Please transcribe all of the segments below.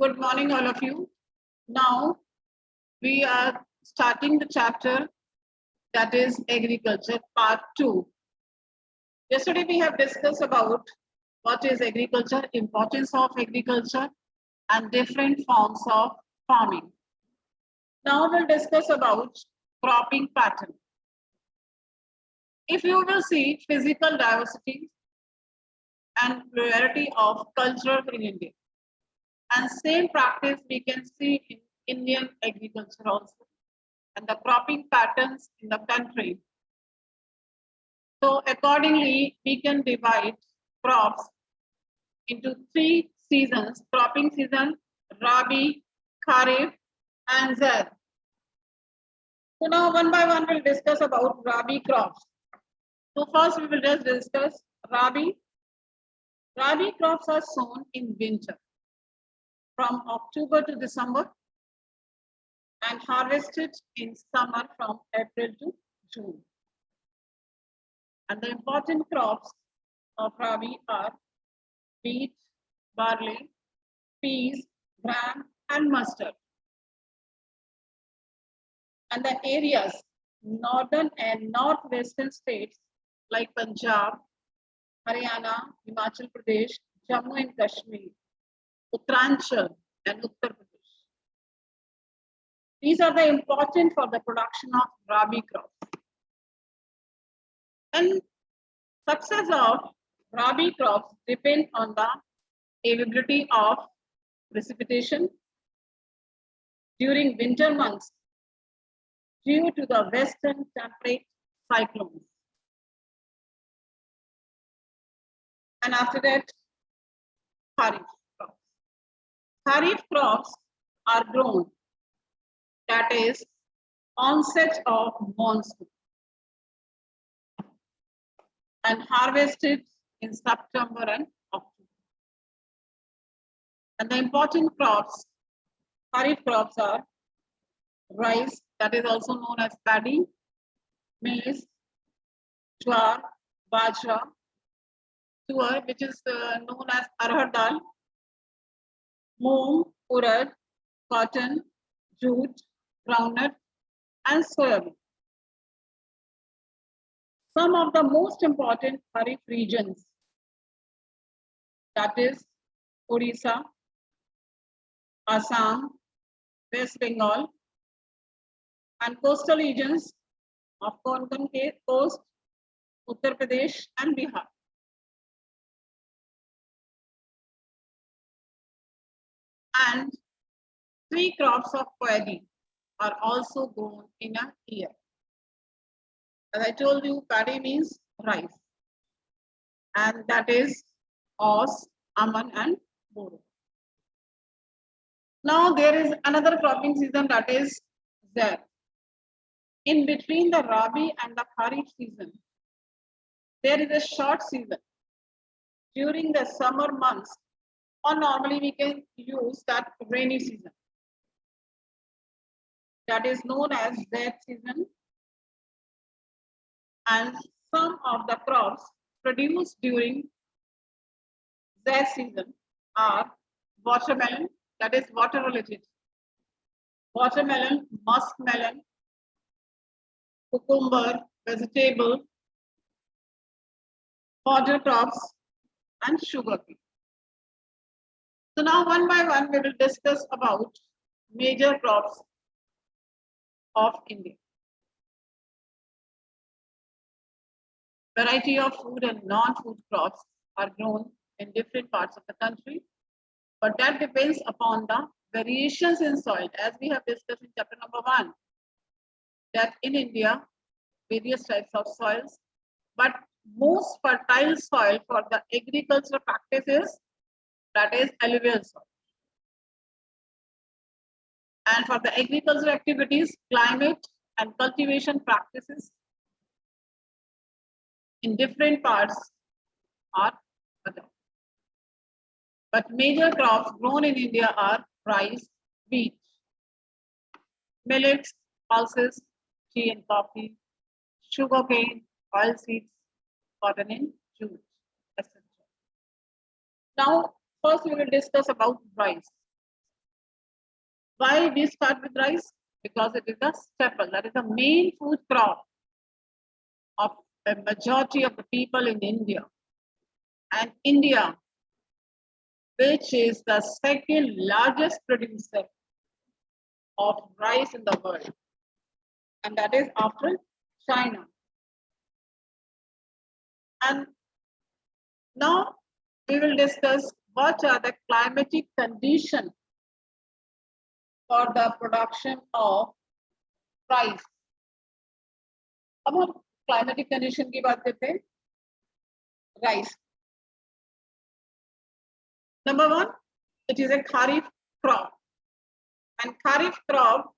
Good morning, all of you. Now we are starting the chapter that is agriculture part 2. Yesterday we have discussed about what is agriculture, importance of agriculture and different forms of farming. Now we'll discuss about cropping pattern. If you will see physical diversity and plurality of culture in India, and same practice we can see in Indian agriculture also, and the cropping patterns in the country. So accordingly, we can divide crops into 3 seasons: cropping season, Rabi, Kharif, and Zaid. So now one by one we'll discuss about Rabi crops. So first we will just discuss Rabi. Rabi crops are sown in winter from October to December and harvested in summer from April to June. And the important crops of Rabi are wheat, barley, peas, gram, and mustard. And the areas, northern and northwestern states like Punjab, Haryana, Himachal Pradesh, Jammu and Kashmir, Uttaranchal, and Uttar Pradesh. These are the important for the production of Rabi crops. And success of Rabi crops depend on the availability of precipitation during winter months due to the western temperate cyclones. And after that, Kharif crops. Kharif crops are grown, that is, onset of monsoon, and harvested in September and October. And the important crops, Kharif crops, are rice, that is also known as paddy, maize, jowar, bajra, tur, which is known as arhar dal, moong, urad, cotton, jute, groundnut, and soybean. Some of the most important Kharif regions, that is Odisha, Assam, West Bengal, and coastal regions of Konkan coast, Uttar Pradesh, and Bihar. And 3 crops of paddy are also grown in a year. As I told you, paddy means rice, and that is Os, Aman, and Boro. Now there is another cropping season, that is Zaid. In between the Rabi and the Kharif season, there is a short season during the summer months, or normally we can use that rainy season, that is known as Zaid season. And some of the crops produced during Zaid season are watermelon, that is water related, watermelon, muskmelon, cucumber, vegetable, fodder crops, and sugarcane. So now one by one we will discuss about major crops of India. Variety of food and non-food crops are grown in different parts of the country, but that depends upon the variations in soil, as we have discussed in chapter number 1, that in India, various types of soils, but most fertile soil for the agricultural practices, that is alluvial soil. And for the agricultural activities, climate and cultivation practices in different parts are adopted. But major crops grown in India are rice, wheat, millets, pulses, tea and coffee, sugarcane, oilseeds, cotton and jute, etc. Now, first we will discuss about rice. Why we start with rice? Because it is a staple, that is the main food crop of a majority of the people in India. And India, which is the second largest producer of rice in the world, and that is after China. And now we will discuss what are the climatic conditions for the production of rice. अब हम climatic condition की बात करते हैं. Rice. Number one, it is a kharif crop, and kharif crop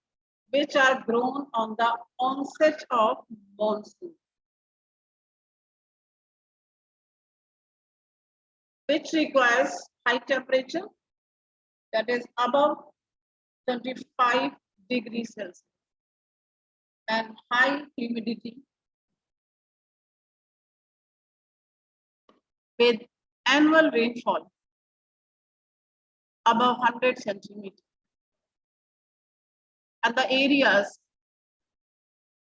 which are grown on the onset of monsoon, which requires high temperature, that is above 25 degrees Celsius, and high humidity with annual rainfall above 100 centimeters. And the areas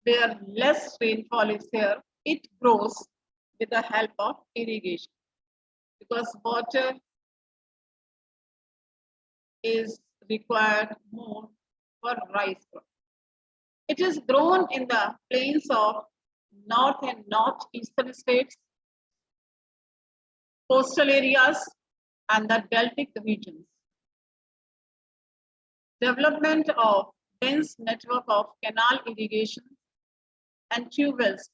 where less rainfall is there, it grows with the help of irrigation, because water is required more for rice crop. It is grown in the plains of north and northeastern states, coastal areas, and the deltic regions. Development of dense network of canal irrigation and tube wells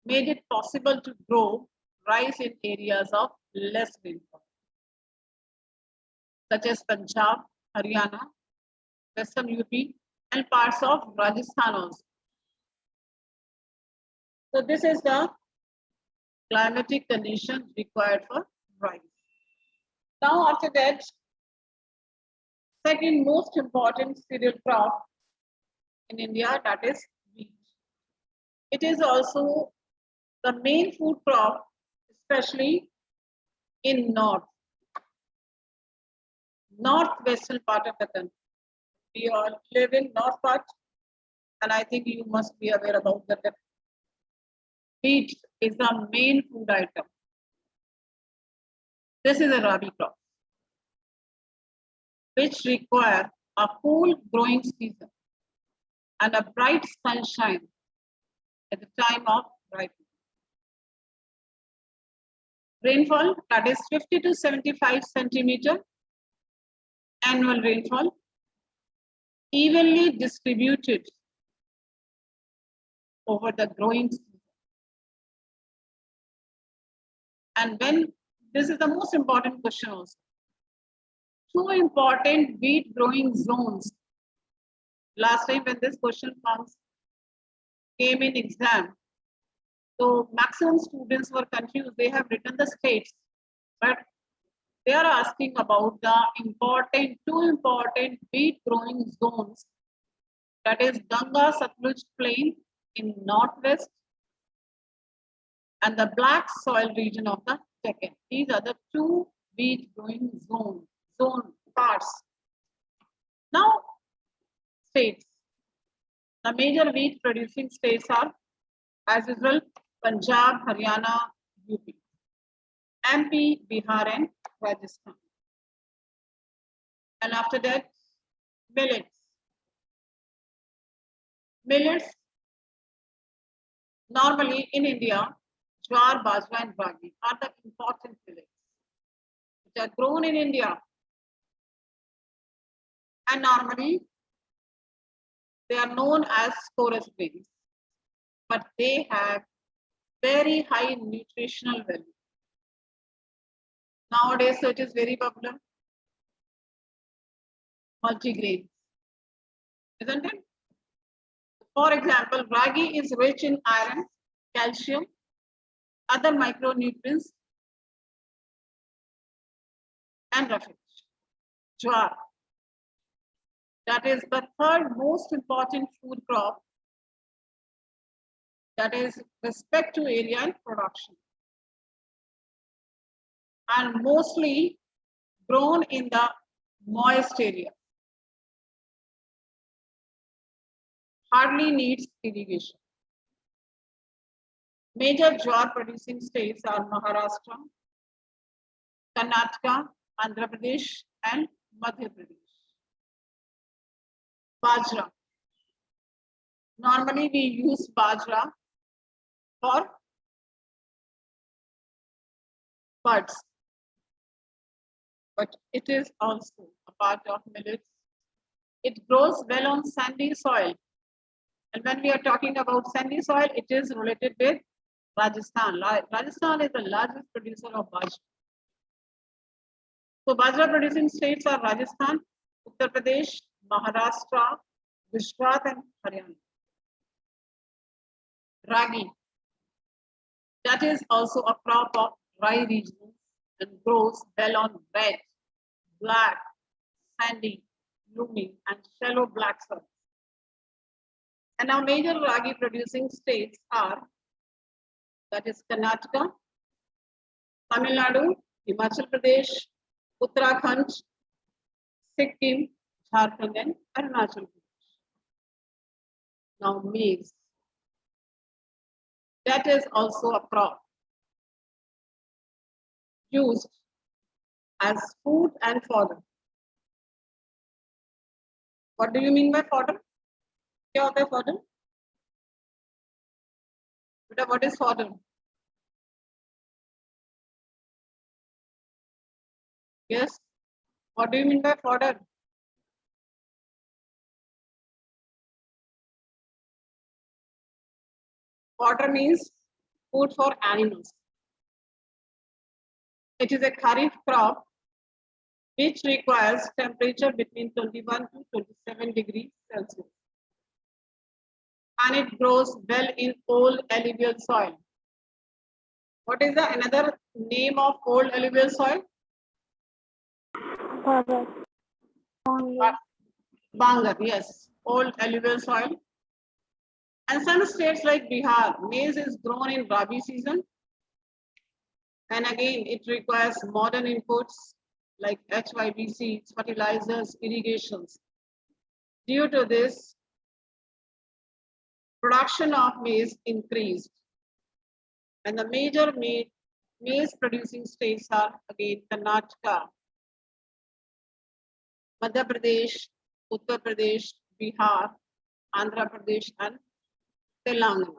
made it possible to grow rice in areas of less rainfall, such as Punjab, Haryana, Western UP, and parts of Rajasthan also. So this is the climatic conditions required for rice. Now after that, second most important cereal crop in India, that is wheat. It is also the main food crop, especially in northwestern part of the country. We all live in north part, and I think you must be aware about that. Wheat is the main food item. This is a rabi crop, which require a cool growing season and a bright sunshine at the time of ripening. Rainfall, that is 50 to 75 centimeter annual rainfall, evenly distributed over the growing season. And when, this is the most important question also. Two important wheat growing zones. Last time when this question came in exam, so maximum students were confused. They have written the states, but they are asking about the two important wheat growing zones, that is Ganga Satluj plain in northwest and the black soil region of the Deccan. These are the two wheat growing zone parts. Now states. The major wheat producing states are, as usual, Punjab, Haryana, UP, MP, Bihar, and Rajasthan. And after that, millets. Millets, normally in India, jowar, bajra, and ragi are the important millets which are grown in India. And normally, they are known as chorus grains, but they have very high nutritional value. Nowadays, so it is very popular. Multigrain, isn't it? For example, ragi is rich in iron, calcium, other micronutrients, and roughage. Jowar, that is the third most important food crop, that is respect to area and production, and mostly grown in the moist area, hardly needs irrigation. Major jowar producing states are Maharashtra, Karnataka, Andhra Pradesh, and Madhya Pradesh. Bajra. Normally we use bajra for buds, but it is also a part of millets. It grows well on sandy soil. And when we are talking about sandy soil, it is related with Rajasthan. Rajasthan is the largest producer of bajra. So bajra producing states are Rajasthan, Uttar Pradesh, Maharashtra, Gujarat, and Haryana. Ragi. That is also a crop of dry regions and grows well on wet, black, sandy, loamy, and shallow black soil. And our major ragi producing states are, that is Karnataka, Tamil Nadu, Himachal Pradesh, Uttarakhand, Sikkim, Jharkhand, and Arunachal Pradesh. Now maize. That is also a crop used as food and fodder. What do you mean by fodder? क्या होता है fodder? Beta, what is fodder? Yes. What do you mean by fodder? Fodder means food for animals. It is a kharif crop which requires temperature between 21 to 27 degrees Celsius. And it grows well in old alluvial soil. What is the another name of old alluvial soil? Bangar, yes, old alluvial soil. And some states like Bihar, maize is grown in Rabi season. And again, it requires modern inputs like HYBC, fertilizers, irrigations. Due to this, production of maize increased. And the major maize producing states are again Karnataka, Madhya Pradesh, Uttar Pradesh, Bihar, Andhra Pradesh, and Telangana.